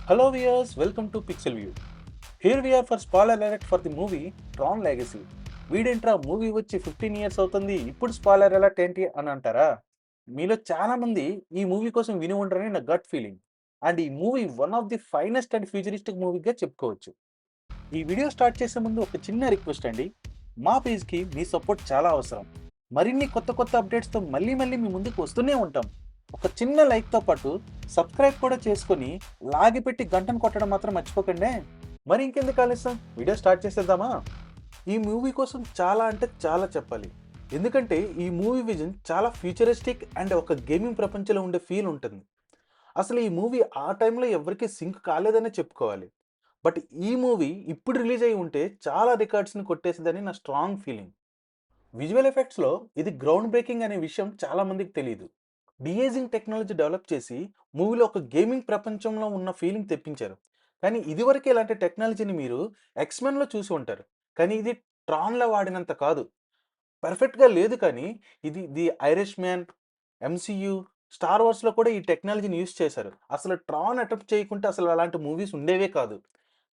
Hello viewers, welcome to Pixel View. Here we are for spoiler alert for the movie Tron Legacy. వీడేంట్రా movie వచ్చి 15 years అవుతుంది ఇప్పుడు spoiler alert ఏంటి అని అంటారా? మీలో చాలా మంది ఈ మూవీ కోసం విని ఉండరని నా గట్ ఫీలింగ్. అండ్ ఈ movie one of the finest and futuristic మూవీగా చెప్పుకోవచ్చు. ఈ వీడియో స్టార్ట్ చేసే ముందు ఒక చిన్న రిక్వెస్ట్ అండి. మా పేజ్కి మీ సపోర్ట్ చాలా అవసరం. మరిన్ని కొత్త కొత్త అప్డేట్స్తో మళ్ళీ మీ ముందుకు వస్తూనే ఉంటాం. ఒక చిన్న లైక్తో పాటు సబ్స్క్రైబ్ కూడా చేసుకొని లాగిపెట్టి గంటను కొట్టడం మాత్రం మర్చిపోకండి. మరి ఇంకెందుకు ఆలస్యం, వీడియో స్టార్ట్ చేసేద్దామా? ఈ మూవీ కోసం చాలా అంటే చాలా చెప్పాలి. ఎందుకంటే ఈ మూవీ విజన్ చాలా ఫ్యూచరిస్టిక్ అండ్ ఒక గేమింగ్ ప్రపంచంలో ఉండే ఫీల్ ఉంటుంది. అసలు ఈ మూవీ ఆ టైంలో ఎవరికీ సింక్ కాలేదనే చెప్పుకోవాలి. బట్ ఈ మూవీ ఇప్పుడు రిలీజ్ అయి ఉంటే చాలా రికార్డ్స్ని కొట్టేసిందని నా స్ట్రాంగ్ ఫీలింగ్. విజువల్ ఎఫెక్ట్స్లో ఇది గ్రౌండ్ బ్రేకింగ్ అనే విషయం చాలా మందికి తెలియదు. డిఏజింగ్ టెక్నాలజీ డెవలప్ చేసి మూవీలో ఒక గేమింగ్ ప్రపంచంలో ఉన్న ఫీలింగ్ తెప్పించారు. కానీ ఇదివరకు ఇలాంటి టెక్నాలజీని మీరు ఎక్స్మెన్లో చూసి ఉంటారు. కానీ ఇది ట్రాన్లో వాడినంత కాదు. పర్ఫెక్ట్గా లేదు, కానీ ఇది the Irishman, MCU, star వార్స్లో కూడా ఈ టెక్నాలజీని యూస్ చేశారు. అసలు ట్రాన్ అటెంప్ట్ చేయకుంటే అసలు అలాంటి మూవీస్ ఉండేవే కాదు.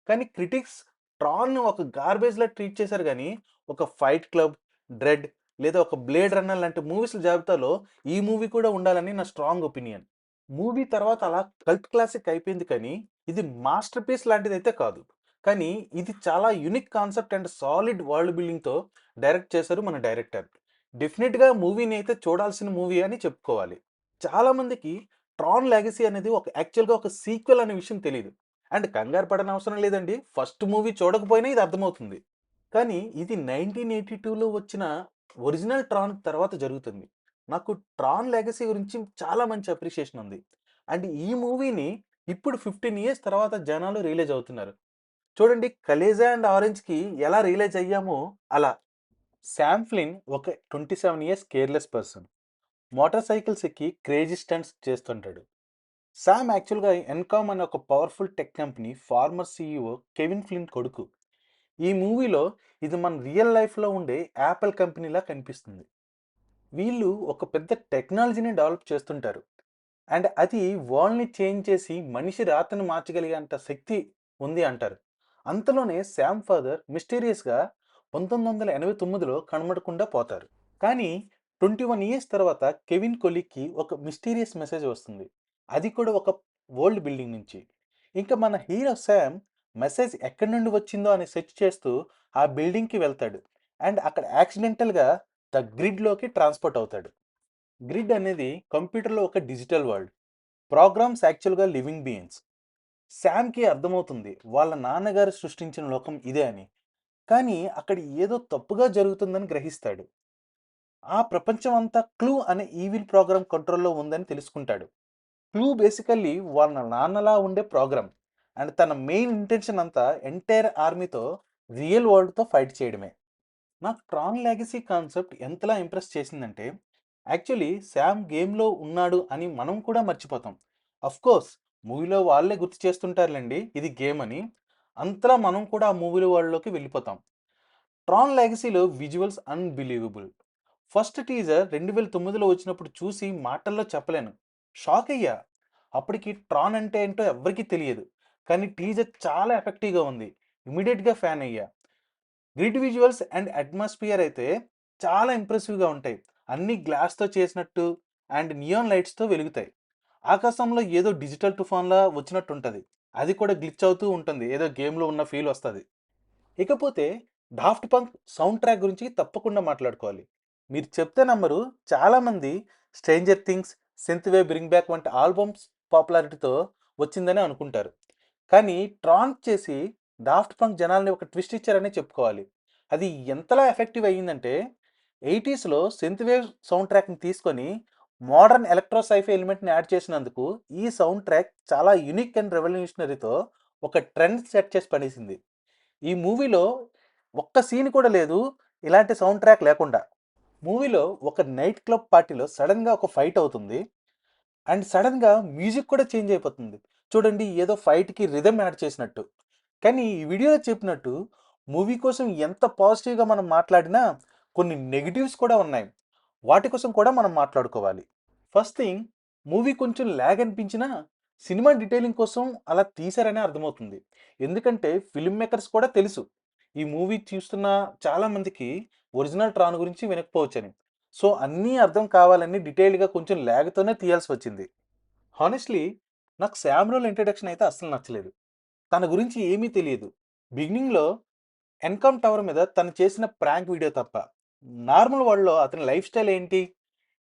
కానీ క్రిటిక్స్ ట్రాన్‌ని ఒక గార్బేజ్‌లా ట్రీట్ చేశారు గానీ, ఒక ఫైట్ క్లబ్, డ్రెడ్ లేదా ఒక బ్లేడ్ రన్నర్ లాంటి మూవీస్‌ల జాబితాలో ఈ మూవీ కూడా ఉండాలని నా స్ట్రాంగ్ ఒపీనియన్. మూవీ తర్వాత అలా కల్ట్ క్లాసిక్ అయిపోయింది, కానీ ఇది మాస్టర్ పీస్ లాంటిదైతే కాదు. కానీ ఇది చాలా unique concept and solid world బిల్డింగ్‌తో డైరెక్ట్ చేశారు మన డైరెక్టర్. డెఫినిట్‌గా మూవీని అయితే చూడాల్సిన మూవీ అని చెప్పుకోవాలి. చాలామందికి ట్రాన్ లెగసీ అనేది యాక్చువల్‌గా ఒక సీక్వెల్ అనే విషయం తెలీదు. అండ్ కంగారు పడనవసరం లేదండి. ఫస్ట్ మూవీ చూడకపోయినా ఇది అర్థమవుతుంది. కానీ ఇది 1982లో వచ్చిన ఒరిజినల్ ట్రాన్ తర్వాత జరుగుతుంది. నాకు ట్రాన్ లెగసీ గురించి చాలా మంచి అప్రిషియేషన్ ఉంది. అండ్ ఈ మూవీని ఇప్పుడు 15 ఇయర్స్ తర్వాత జనాలు రియలైజ్ అవుతున్నారు. చూడండి, 'కలేజా అండ్ ఆరెంజ్‌కి' ఎలా రియలైజ్ అయ్యామో అలా. శామ్ ఫ్లిన్ ఒక 27 years careless person. Motor cycles ఎక్కి క్రేజీ స్టంట్స్ చేస్తుంటాడు. శామ్ యాక్చువల్‌గా ఎన్కామ్ అనే ఒక powerful tech company former CEO Kevin Flynn కొడుకు. ఈ మూవీలో ఇది మన రియల్ లైఫ్‌లో ఉండే యాపిల్ కంపెనీలా కనిపిస్తుంది. వీళ్ళు ఒక పెద్ద టెక్నాలజీని డెవలప్ చేస్తుంటారు. అండ్ అది వరల్డ్‌ని చేంజ్ చేసి మనిషి రాతను మార్చగలిగేంత శక్తి ఉంది అంటారు. అంతలోనే శామ్ ఫాదర్ మిస్టీరియస్‌గా 1989లో కనబడకుండా పోతారు. కానీ 21 ఇయర్స్ తర్వాత కెవిన్ కొలీకి ఒక మిస్టీరియస్ మెసేజ్ వస్తుంది. అది కూడా ఒక ఓల్డ్ బిల్డింగ్ నుంచి. ఇంకా మన హీరో శామ్ మెసేజ్ ఎక్కడి నుండి వచ్చిందో అని సెర్చ్ చేస్తూ ఆ బిల్డింగ్‌కి వెళ్తాడు. అండ్ అక్కడ యాక్సిడెంటల్‌గా ద గ్రిడ్‌లోకి ట్రాన్స్‌పోర్ట్ అవుతాడు. గ్రిడ్ అనేది కంప్యూటర్‌లో ఒక డిజిటల్ వరల్డ్. ప్రోగ్రామ్స్ యాక్చువల్‌గా లివింగ్ బీయింగ్స్. శామ్‌కి అర్థమవుతుంది వాళ్ళ నాన్నగారు సృష్టించిన లోకం ఇదే అని. కానీ అక్కడ ఏదో తప్పుగా జరుగుతుందని గ్రహిస్తాడు. ఆ ప్రపంచం అంతా క్లూ అనే ఈవిల్ ప్రోగ్రామ్ కంట్రోల్‌లో ఉందని తెలుసుకుంటాడు. క్లూ బేసికల్లీ వాళ్ళ నాన్నలా ఉండే ప్రోగ్రామ్. అండ్ తన మెయిన్ ఇంటెన్షన్ అంతా ఎంటైర్ ఆర్మీతో రియల్ వరల్డ్‌తో ఫైట్ చేయడమే. నాకు ట్రాన్ లెగసీ కాన్సెప్ట్ ఎంతలా ఇంప్రెస్ చేసిందంటే, యాక్చువల్లీ శామ్ గేమ్‌లో ఉన్నాడు అని మనం కూడా మర్చిపోతాం. అఫ్‌కోర్స్ మూవీలో వాళ్ళే గుర్తు చేస్తుంటారులెండి ఇది గేమ్ అని. అంతలా మనం కూడా ఆ మూవీలో వరల్డ్‌లోకి వెళ్ళిపోతాం. ట్రాన్ లెగసీలో విజువల్స్ అన్‌బిలీవబుల్. ఫస్ట్ టీజర్ 2009లో వచ్చినప్పుడు చూసి మాటల్లో చెప్పలేను. షాక్ అయ్యా. అప్పటికి ట్రాన్ అంటే ఏంటో ఎవ్వరికీ తెలియదు. కానీ టీజర్ చాలా ఎఫెక్టివ్‌గా ఉంది. ఇమ్మీడియేట్‌గా ఫ్యాన్ అయ్యా. గ్రిడ్ విజువల్స్ అండ్ అట్మాస్ఫియర్ అయితే చాలా ఇంప్రెసివ్‌గా ఉంటాయి. అన్నీ గ్లాస్‌తో చేసినట్టు అండ్ నియాన్ లైట్స్‌తో వెలుగుతాయి. ఆకాశంలో ఏదో డిజిటల్ తుఫాన్‌లా వచ్చినట్టుంటది. అది కూడా గ్లిచ్ అవుతూ ఉంటుంది. ఏదో గేమ్‌లో ఉన్న ఫీల్ వస్తది. ఇకపోతే డాఫ్ట్ పంక్ సౌండ్ ట్రాక్ గురించి తప్పకుండా మాట్లాడుకోవాలి. మీరు చెప్తే నమ్మరు, చాలామంది 'స్ట్రేంజర్ థింగ్స్', 'సింత్ వే బ్రింగ్ బ్యాక్' వంటి ఆల్బమ్స్ పాపులారిటీతో వచ్చిందని అనుకుంటారు. కానీ ట్రాన్ చేసి డాఫ్ట్ పంక్ జనాల్ని ఒక ట్విస్ట్ ఇచ్చారనే చెప్పుకోవాలి. అది ఎంతలా ఎఫెక్టివ్ అయ్యిందంటే 80స్‌లో సింత్ వేవ్ సౌండ్ ట్రాక్‌ని తీసుకొని మోడర్న్ ఎలక్ట్రో సైఫై ఎలిమెంట్‌ని యాడ్ చేసినందుకు ఈ సౌండ్ ట్రాక్ చాలా యూనిక్ అండ్ రెవల్యూషనరీతో ఒక ట్రెండ్ సెట్ చేసి పడేసింది. ఈ మూవీలో ఒక్క సీన్ కూడా లేదు ఇలాంటి సౌండ్ ట్రాక్ లేకుండా. మూవీలో ఒక నైట్ క్లబ్ పార్టీలో సడన్‌గా ఒక ఫైట్ అవుతుంది. అండ్ సడన్‌గా మ్యూజిక్ కూడా చేంజ్ అయిపోతుంది. చూడండి, ఏదో ఫైట్‌కి రిథమ్ యాడ్ చేసినట్టు. కానీ ఈ వీడియోలో చెప్పినట్టు మూవీ కోసం ఎంత పాజిటివ్‌గా మనం మాట్లాడినా కొన్ని నెగెటివ్స్ కూడా ఉన్నాయి. వాటి కోసం కూడా మనం మాట్లాడుకోవాలి. ఫస్ట్ థింగ్, మూవీ కొంచెం ల్యాగ్ అనిపించినా సినిమా డీటెయిలింగ్ కోసం అలా తీశారనే అర్థమవుతుంది. ఎందుకంటే ఫిల్మ్ మేకర్స్ కూడా తెలుసు. ఈ మూవీ చూస్తున్న చాలా మందికి ఒరిజినల్ ట్రాన్ గురించి వినకపోవచ్చని. సో, అన్నీ అర్థం కావాలని డీటెయిల్డ్‌గా కొంచెం లాగ్‌తోనే తీయాల్సొచ్చింది. హానెస్ట్‌లీ నాకు 'సామ్ రోల్' ఇంట్రడక్షన్ అయితే అస్సలు నచ్చలేదు. తన గురించి ఏమీ తెలియదు. బిగినింగ్‌లో ఎన్‌కామ్ టవర్ మీద తను చేసిన ప్రాంక్ వీడియో తప్ప, నార్మల్ వరల్డ్‌లో అతని లైఫ్ స్టైల్ ఏంటి?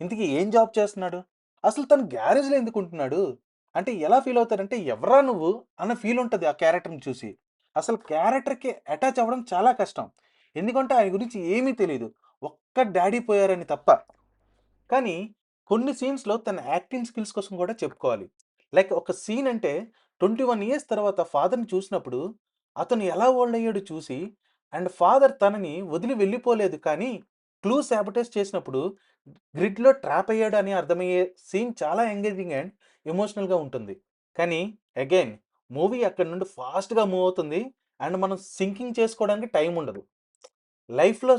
ఇంతకీ ఏం జాబ్ చేస్తున్నాడు? అసలు తను గ్యారేజ్‌లో ఎందుకుంటున్నాడు? అంటే ఎలా ఫీల్ అవుతారంటే, "ఎవర్రా నువ్వు?" అన్న ఫీల్ ఉంటది ఆ క్యారెక్టర్‌ని చూసి. అసలు క్యారెక్టర్‌కి అటాచ్ అవ్వడం చాలా కష్టం. ఎందుకంటే ఆయన గురించి ఏమీ తెలీదు. ఒక్క డ్యాడీ పోయారని తప్ప. కానీ కొన్ని సీన్స్‌లో తన యాక్టింగ్ స్కిల్స్ కోసం కూడా చెప్పుకోవాలి. లైక్ ఒక సీన్ అంటే 21 ఇయర్స్ తర్వాత ఫాదర్‌ని చూసినప్పుడు అతను ఎలా ఓల్డ్ అయ్యాడో చూసి అండ్ ఫాదర్ తనని వదిలి వెళ్ళిపోలేదు కానీ క్లూ సాబోటేజ్ చేసినప్పుడు గ్రిడ్‌లో ట్రాప్ అయ్యాడు అని అర్థమయ్యే సీన్ చాలా ఎంగేజింగ్ అండ్ ఎమోషనల్‌గా ఉంటుంది. కానీ అగైన్ మూవీ అక్కడి నుండి ఫాస్ట్‌గా మూవ్ అవుతుంది. అండ్ మనం సింకింగ్ చేసుకోవడానికి టైం ఉండదు. లైఫ్‌లో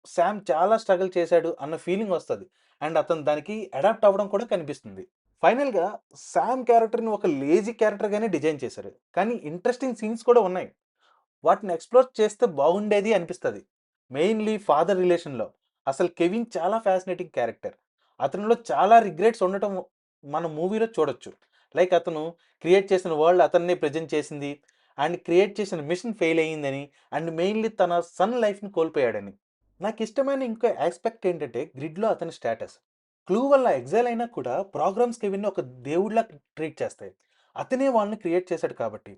సామ్ చాలా స్ట్రగుల్ చేశాడు అన్న ఫీలింగ్ వస్తది. అండ్ అతను దానికి అడాప్ట్ అవ్వడం కూడా కనిపిస్తుంది. ఫైనల్‌గా సామ్ క్యారెక్టర్‌ని ఒక లేజీ క్యారెక్టర్‌గానే డిజైన్ చేశారు. కానీ ఇంట్రెస్టింగ్ సీన్స్ కూడా ఉన్నాయి. వాటిని ఎక్స్‌ప్లోర్ చేస్తే బాగుండేది అనిపిస్తది. మెయిన్‌లీ ఫాదర్ రిలేషన్‌లో. అసలు కెవిన్ చాలా ఫ్యాసినేటింగ్ క్యారెక్టర్. అతనిలో చాలా రిగ్రెట్స్ ఉండటం మనం మూవీలో చూడొచ్చు. లైక్ అతను క్రియేట్ చేసిన వరల్డ్ అతన్నే ప్రెజెంట్ చేసింది. అండ్ క్రియేట్ చేసిన మిషన్ ఫెయిల్ అయ్యిందని. అండ్ మెయిన్‌లీ తన సన్ లైఫ్‌ని కోల్పోయాడని. నాకిష్టమైన ఇంకో యాస్పెక్ట్ ఏంటంటే గ్రిడ్‌లో అతని స్టేటస్. క్లూ వల్ల ఎగ్జైల్ అయినా కూడా ప్రోగ్రామ్స్ కెవిన్‌ని ఒక దేవుడిలా ట్రీట్ చేస్తాయి. అతనే వాళ్ళని క్రియేట్ చేశాడు కాబట్టి.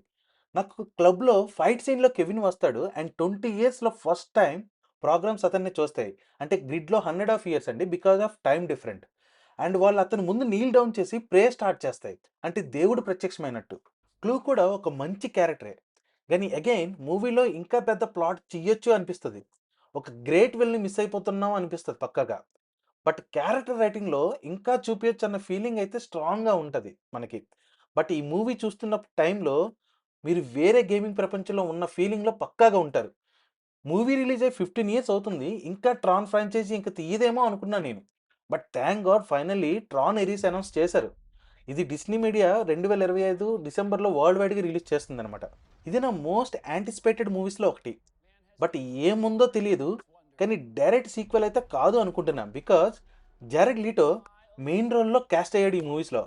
నాకు క్లబ్‌లో ఫైట్ సీన్‌లో కెవిన్ వస్తాడు. అండ్ 20 ఇయర్స్‌లో ఫస్ట్ టైమ్ ప్రోగ్రామ్స్ అతన్ని చూస్తాయి. అంటే గ్రిడ్‌లో 100 ఆఫ్ ఇయర్స్ అండి. Because of time different. And వాళ్ళు అతని ముందు నీల్ డౌన్ చేసి ప్రే స్టార్ట్ చేస్తాయి. అంటే దేవుడు ప్రత్యక్షమైనట్టు. క్లూ కూడా ఒక మంచి క్యారెక్టరే. కానీ అగైన్ మూవీలో ఇంకా పెద్ద ప్లాట్ చెయ్యొచ్చు అనిపిస్తది. ఒక గ్రేట్ విల్‌ని మిస్ అయిపోతున్నాం అనిపిస్తది పక్కాగా. బట్ క్యారెక్టర్ రైటింగ్‌లో ఇంకా చూపియొచ్చు అన్న ఫీలింగ్ అయితే స్ట్రాంగ్‌గా ఉంటది మనకి. బట్ ఈ మూవీ చూస్తున్న టైంలో మీరు వేరే గేమింగ్ ప్రపంచంలో ఉన్న ఫీలింగ్‌లో పక్కాగా ఉంటారు. మూవీ రిలీజ్ అయ్యి 15 ఇయర్స్ అవుతుంది. ఇంకా ట్రాన్ ఫ్రాంచైజీ ఇంక తీయదేమో అనుకున్నా నేను. But thank God finally Tron ఎరీస్ announce చేశారు. ఇది డిస్నీ మీడియా 2025 డిసెంబర్‌లో వరల్డ్ వైడ్‌గా రిలీజ్ చేస్తుందనమాట. ఇది నా మోస్ట్ యాంటిసిపేటెడ్ మూవీస్‌లో ఒకటి. బట్ ఏముందో తెలీదు. కానీ డైరెక్ట్ సీక్వెల్ అయితే కాదు అనుకుంటున్నా. బికాజ్ జారెడ్ లీటో మెయిన్ రోల్‌లో కాస్ట్ అయ్యాడు ఈ మూవీస్‌లో.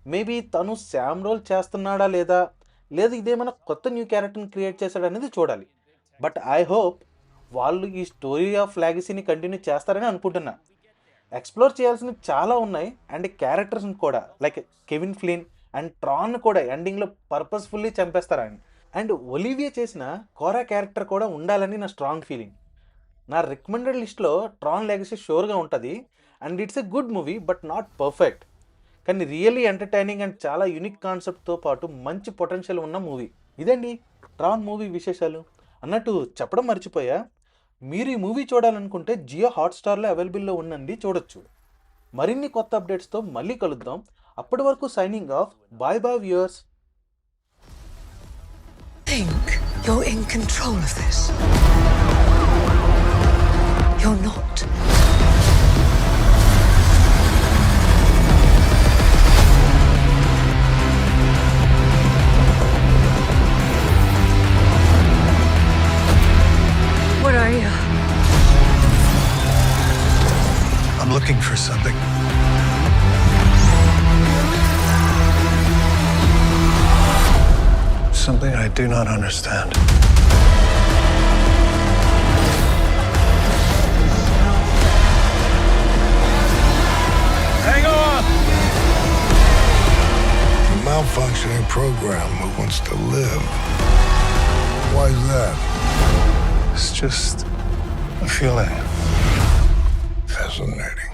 మేబీ తను సామ్ రోల్ చేస్తున్నాడా లేదా? లేదా ఇదేమన్నా కొత్త న్యూ క్యారెక్టర్‌ని క్రియేట్ చేశాడనేది చూడాలి. బట్ ఐ హోప్ వాళ్ళు ఈ స్టోరీ ఆఫ్ లెగసీని కంటిన్యూ చేస్తారని అనుకుంటున్నా. ఎక్స్‌ప్లోర్ చేయాల్సినవి చాలా ఉన్నాయి. అండ్ క్యారెక్టర్స్‌ని కూడా like Kevin Flynn and Tron కూడా ఎండింగ్‌లో పర్పస్‌ఫుల్లీ చంపేస్తారాయన్ని. అండ్ ఒలివియా చేసిన కోరా క్యారెక్టర్ కూడా ఉండాలని నా స్ట్రాంగ్ ఫీలింగ్. నా రికమెండెడ్ లిస్ట్‌లో ట్రాన్ లెగసీ షూర్‌గా ఉంటది. And it's a good movie but not perfect. కానీ రియల్లీ ఎంటర్‌టైనింగ్ అండ్ చాలా యూనిక్ కాన్సెప్ట్‌తో పాటు మంచి పొటెన్షియల్ ఉన్న మూవీ. ఇదండి ట్రాన్ మూవీ విశేషాలు. అన్నట్టు చెప్పడం మర్చిపోయా. మీరు ఈ మూవీ చూడాలనుకుంటే జియో హాట్‌స్టార్‌లో అవైలబుల్‌లో ఉందండి చూడొచ్చు. మరిన్ని కొత్త అప్డేట్స్‌తో మళ్ళీ కలుద్దాం. అప్పటి వరకు signing off. By by viewers. Think you're in control of this. You're not. What are you? I'm looking for something. Something I do not understand. Hang on! A malfunctioning program that wants to live. Why is that? It's just a feeling. Fascinating.